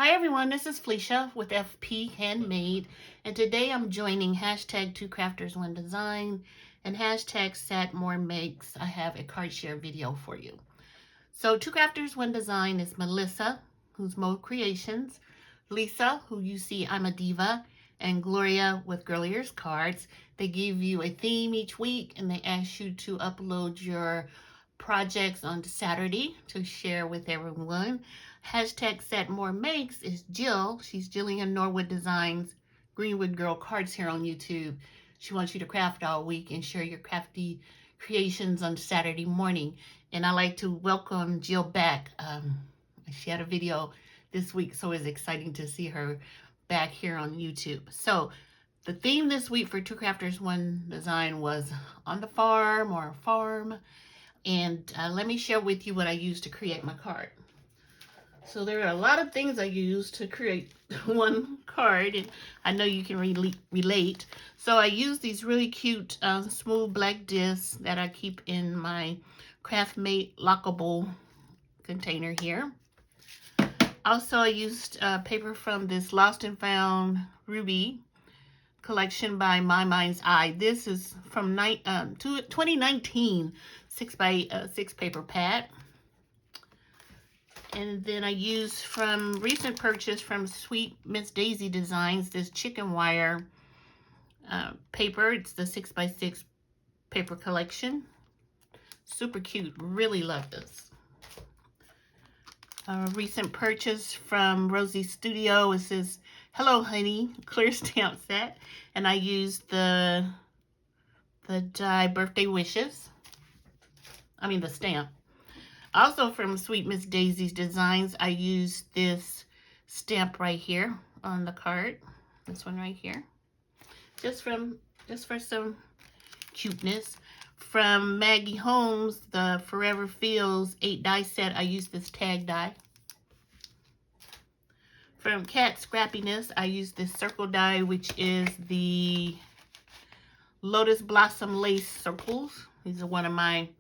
Hi everyone, this is Felicia with FP Handmade, and today I'm joining hashtag 2crafters1design and hashtag Sat More Makes. I have a card share video for you. So 2crafters1design is Melissa, who's Moe Creations, Lisa, who UCYIMADIVA, and Gloria with Girlie's cards. They give you a theme each week and they ask you to upload your projects on Saturday to share with everyone. Hashtag Set More Makes is Jill. She's Jillian Norwood Designs Greenwood Girl Cards here on YouTube. She wants you to craft all week and share your crafty creations on Saturday morning. And I like to welcome Jill back. She had a video this week, so it's exciting to see her back here on YouTube. So the theme this week for 2crafters1design was on the farm or farm. And let me share with you what I used to create my card. So there are a lot of things I use to create one card, and I know you can relate. So I use these really cute smooth black discs that I keep in my Handmade lockable container here. Also, I used paper from this Lost and Found Ruby collection by My Mind's Eye. This is from 2019 6x6 paper pad. And then I used from recent purchase from Sweet Miss Daisy Designs this chicken wire paper. It's the 6x6 paper collection. Super cute. Really love this. Recent purchase from Rosie Studio. It says, "Hello, honey," clear stamp set. And I used the die Birthday Wishes. I mean the stamp. Also from Sweet Miss Daisy's Designs, I used this stamp right here on the card. This one right here. Just for some cuteness. From Maggie Holmes, the Forever Feels 8 die set, I used this tag die. From Cat Scrappiness, I used this circle die, which is the Lotus Blossom Lace Circles. These are one of my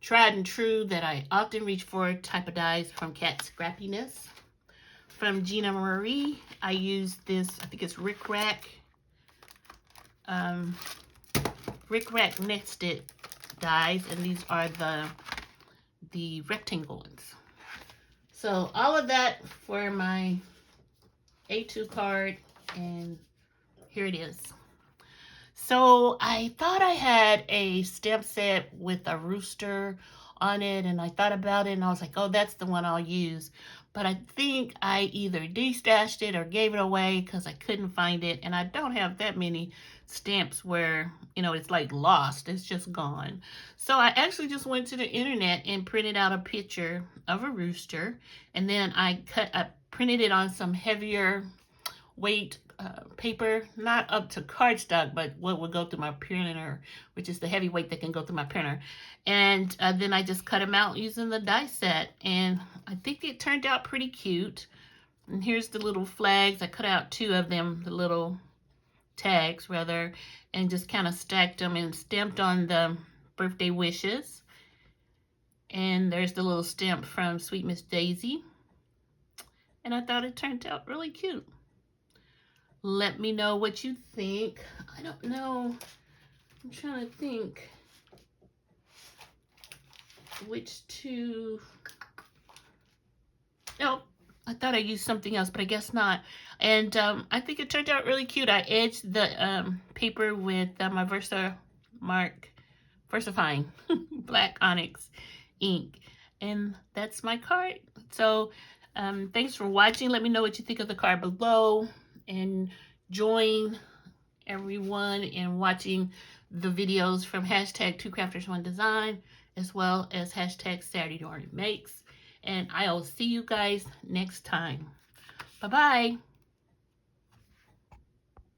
tried and true that I often reach for type of dies from Cat Scrappiness. From Gina Marie, I used this, I think it's Rick Rack nested dies, and these are the rectangle ones. So all of that for my A2 card, and here it is. So I thought I had a stamp set with a rooster on it, and I thought about it and I was like, oh, that's the one I'll use. But I think I either destashed it or gave it away because I couldn't find it, and I don't have that many stamps where, you know, it's like lost, it's just gone. So I actually just went to the internet and printed out a picture of a rooster, and then I printed it on some heavier weight paper, not up to cardstock, but what would go through my printer, which is the heavy weight that can go through my printer. And then I just cut them out using the die set, and I think it turned out pretty cute. And here's the little flags. I cut out 2 of them, the little tags rather, and just kind of stacked them and stamped on the Birthday Wishes. And there's the little stamp from Sweet Miss Daisy. And I thought it turned out really cute. Let me know what you think. I don't know. I'm trying to think which to... Oh, I thought I used something else, but I guess not. And I think it turned out really cute. I edged the paper with my VersaFine Black Onyx ink. And that's my card. So thanks for watching. Let me know what you think of the card below. And join everyone in watching the videos from hashtag 2crafters1design as well as hashtag Saturday Morning Makes. And I'll see you guys next time. Bye-bye.